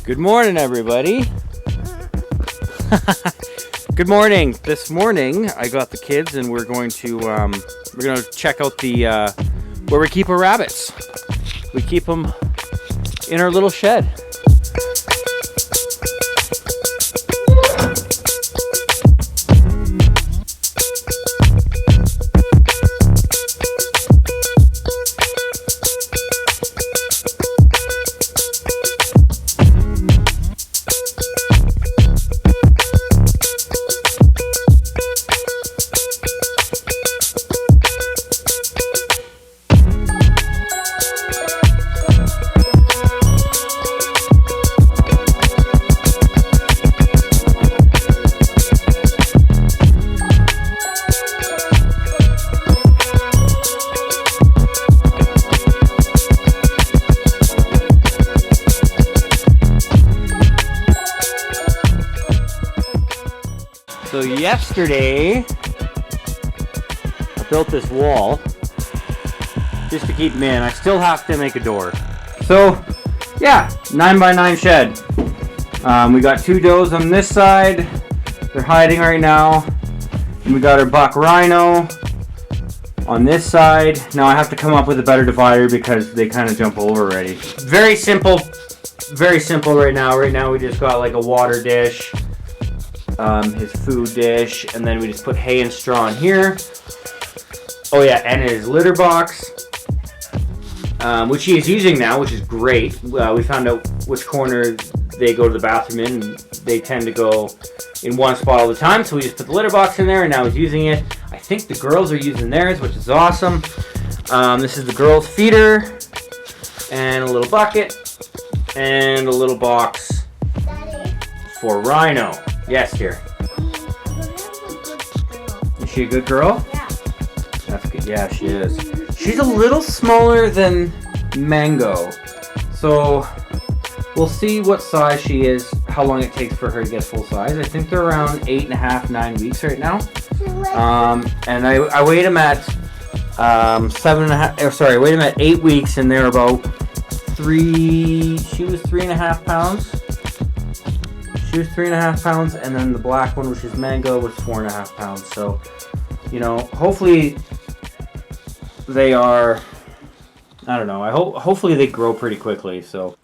Good morning, everybody. Good morning. This morning, I got the kids, and we're going to check out the where we keep our rabbits. We keep them in our little shed. So yesterday, I built this wall just to keep them in. I still have to make a door. So yeah, 9x9 shed. We got two does on this side. They're hiding right now. And we got our buck rhino on this side. Now I have to come up with a better divider because they kind of jump over already. Very simple right now. Right now we just got like a water dish. His food dish, and then we just put hay and straw in here. Oh yeah, and his litter box, which he is using now, which is great. We found out which corner they go to the bathroom in, and they tend to go in one spot all the time, so we just put the litter box in there, and now he's using it. I think the girls are using theirs, which is awesome. This is the girls' feeder, and a little bucket, and a little box for Rhino. Yes, dear. Is she a good girl? Yeah. That's good. Yeah, she is. She's a little smaller than Mango. So we'll see what size she is, how long it takes for her to get full size. I think they're around 8.5, 9 weeks right now. And I weighed them at 8 weeks, and they're about she was 3.5 pounds. She was 3.5 pounds, and then the black one, which is Mango, was 4.5 pounds. So, you know, hopefully they are, I don't know, hopefully they grow pretty quickly. So,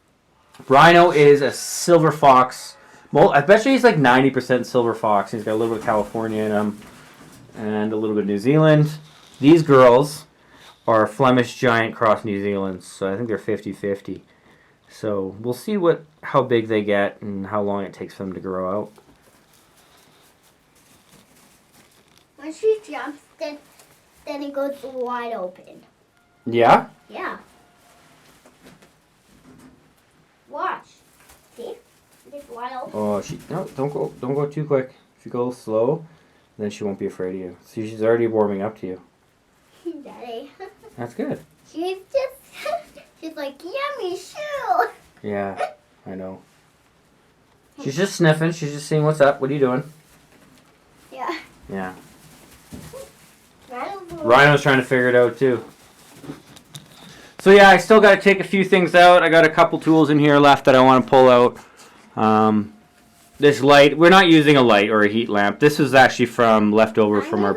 Rhino is a silver fox. Well, I bet you he's like 90% silver fox. He's got a little bit of California in him, and a little bit of New Zealand. These girls are Flemish Giant cross New Zealand's, so I think they're 50-50. So we'll see how big they get and how long it takes for them to grow out. When she jumps, then it goes wide open. Yeah? Yeah. Watch. See? It's wide open. Oh, don't go too quick. If you go slow, then she won't be afraid of you. See, she's already warming up to you. Daddy. That's good. She's like, yummy shoe. Yeah, I know. She's just sniffing. She's just seeing what's up. What are you doing? Yeah. Yeah. Rhino's trying to figure it out too. So yeah, I still got to take a few things out. I got a couple tools in here left that I want to pull out. This light, we're not using a light or a heat lamp. This is actually from leftover from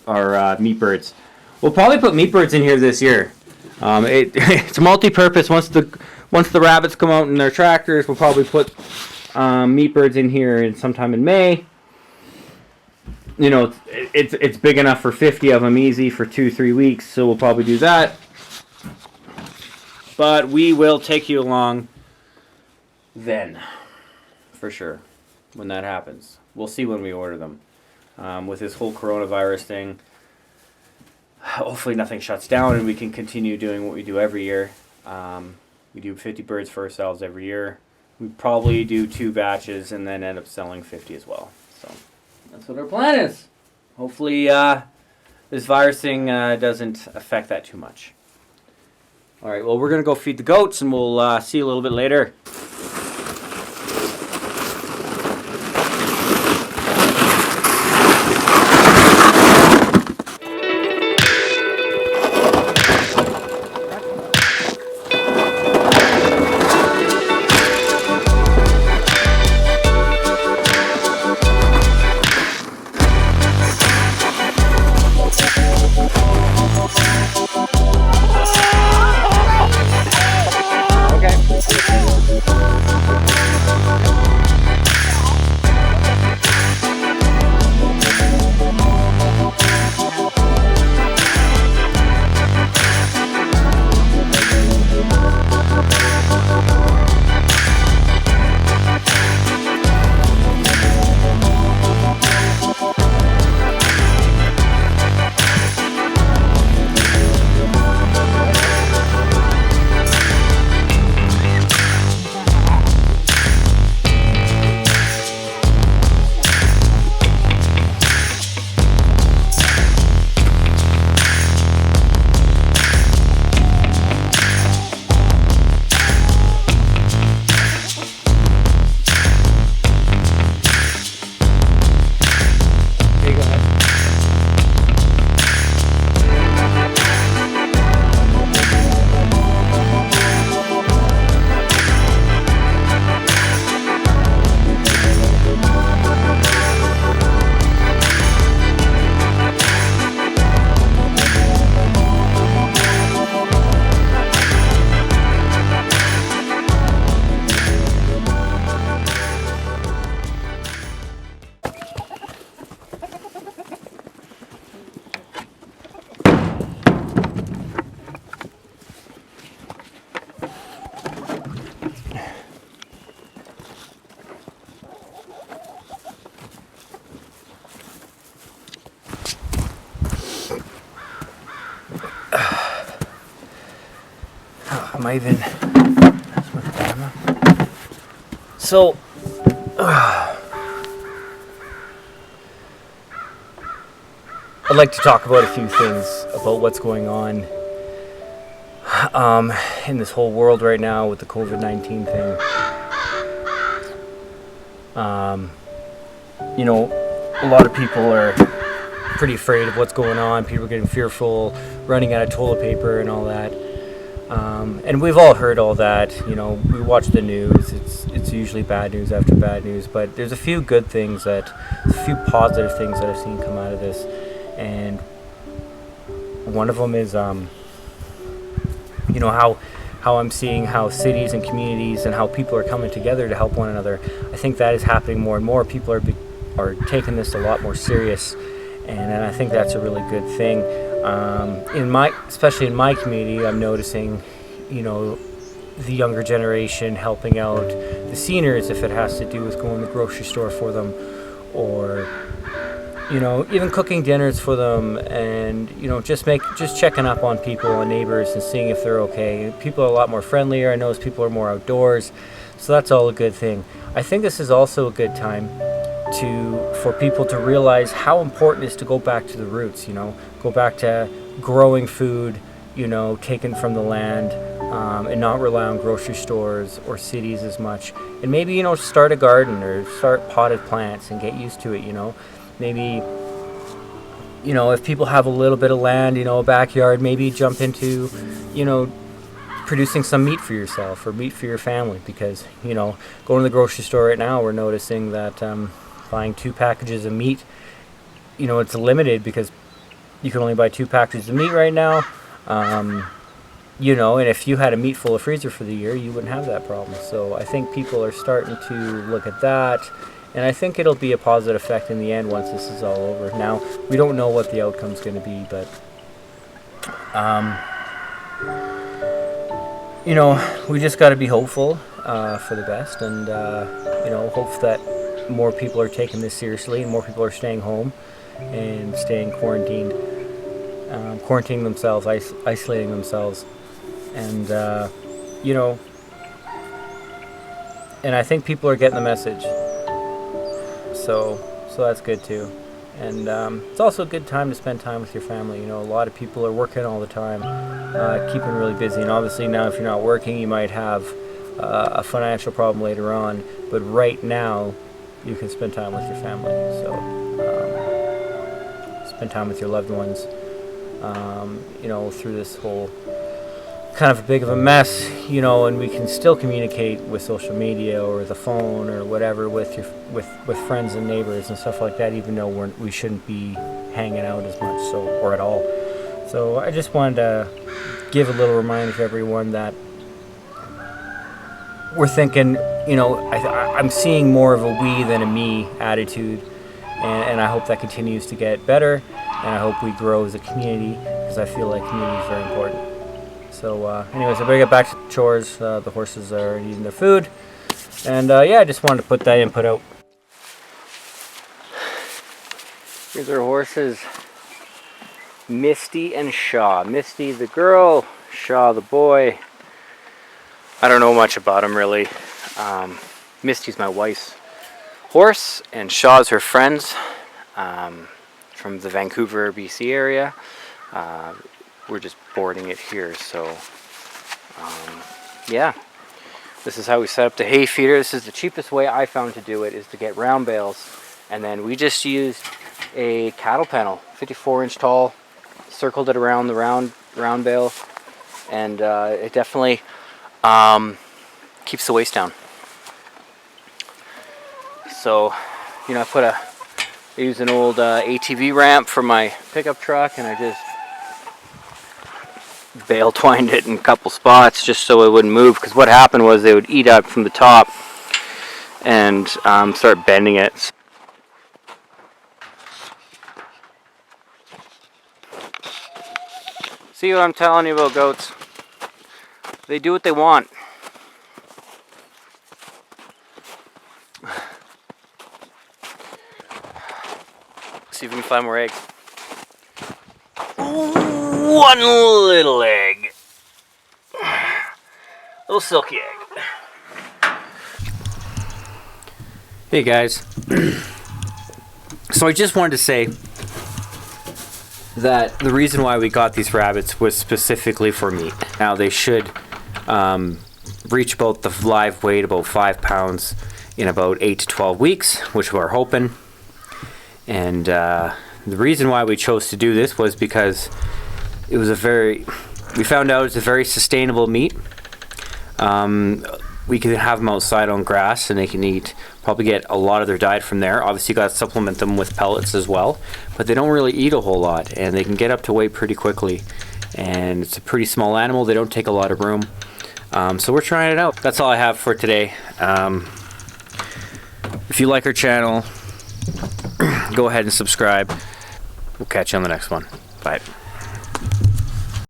our meat birds. We'll probably put meat birds in here this year. It's multi-purpose. Once the rabbits come out in their tractors, we'll probably put meat birds in here sometime in May. You know, it's big enough for 50 of them easy for 2-3 weeks, so we'll probably do that. But we will take you along then, for sure, when that happens. We'll see when we order them. With this whole coronavirus thing, hopefully nothing shuts down and we can continue doing what we do every year. We do 50 birds for ourselves every year. We probably do 2 batches and then end up selling 50 as well. So that's what our plan is. Hopefully this virus thing doesn't affect that too much. All right, well, we're going to go feed the goats, and we'll see you a little bit later. Am I even... So... I'd like to talk about a few things about what's going on in this whole world right now with the COVID-19 thing. You know, a lot of people are pretty afraid of what's going on. People are getting fearful, running out of toilet paper and all that. And we've all heard all that. You know, we watch the news. It's usually bad news after bad news. But there's a few good things a few positive things that I've seen come out of this. And one of them is, you know, how I'm seeing how cities and communities and how people are coming together to help one another. I think that is happening more and more. People are taking this a lot more serious, and I think that's a really good thing. Especially in my community, I'm noticing, you know, the younger generation helping out the seniors if it has to do with going to the grocery store for them, or, you know, even cooking dinners for them, and, you know, just checking up on people and neighbors and seeing if they're okay. People are a lot more friendlier. I notice people are more outdoors, so that's all a good thing. I think this is also a good time for people to realize how important it is to go back to the roots, you know, go back to growing food, you know, taken from the land, and not rely on grocery stores or cities as much. And maybe, you know, start a garden or start potted plants and get used to it, you know. Maybe, you know, if people have a little bit of land, you know, a backyard, maybe jump into, you know, producing some meat for yourself or meat for your family, because, you know, going to the grocery store right now, we're noticing that buying 2 packages of meat, you know, it's limited because you can only buy 2 packages of meat right now. You know, and if you had a meat full of freezer for the year, you wouldn't have that problem. So I think people are starting to look at that. And I think it'll be a positive effect in the end once this is all over. Now, we don't know what the outcome's going to be, but, you know, we just got to be hopeful for the best, and, you know, hope that more people are taking this seriously and more people are staying home and staying quarantined, quarantining themselves, isolating themselves, and, you know, and I think people are getting the message. So that's good too. And it's also a good time to spend time with your family. You know, a lot of people are working all the time, keeping really busy. And obviously now if you're not working, you might have a financial problem later on. But right now, you can spend time with your family. So spend time with your loved ones, you know, through this whole kind of big of a mess, you know, and we can still communicate with social media or the phone or whatever with friends and neighbors and stuff like that, even though we shouldn't be hanging out as much, or at all. So I just wanted to give a little reminder to everyone that we're thinking, you know, I'm seeing more of a we than a me attitude, and I hope that continues to get better, and I hope we grow as a community, because I feel like community is very important. So anyways, I better get back to the chores. The horses are eating their food. And yeah, I just wanted to put that input out. Here's our horses, Misty and Shaw. Misty the girl, Shaw the boy. I don't know much about him really. Misty's my wife's horse, and Shaw's her friends from the Vancouver, BC area. We're just boarding it here, so yeah, this is how we set up the hay feeder. This is the cheapest way I found to do it, is to get round bales, and then we just used a cattle panel, 54-inch tall, circled it around the round bale, and it definitely keeps the waste down. So, you know, I used an old ATV ramp for my pickup truck, and I just bale twined it in a couple spots just so it wouldn't move, because what happened was they would eat up from the top and start bending it. See what I'm telling you about goats? They do what they want. See if we can find more eggs. One little egg. Little silky egg. Hey guys. So I just wanted to say that the reason why we got these rabbits was specifically for meat. Now they should reach about the live weight, about 5 pounds, in about 8 to 12 weeks, which we're hoping. And the reason why we chose to do this was because it was we found out it's a very sustainable meat. We can have them outside on grass and they can probably get a lot of their diet from there. Obviously you got to supplement them with pellets as well, but they don't really eat a whole lot and they can get up to weight pretty quickly. And it's a pretty small animal, they don't take a lot of room. So we're trying it out. That's all I have for today. If you like our channel, go ahead and subscribe. We'll catch you on the next one. Bye.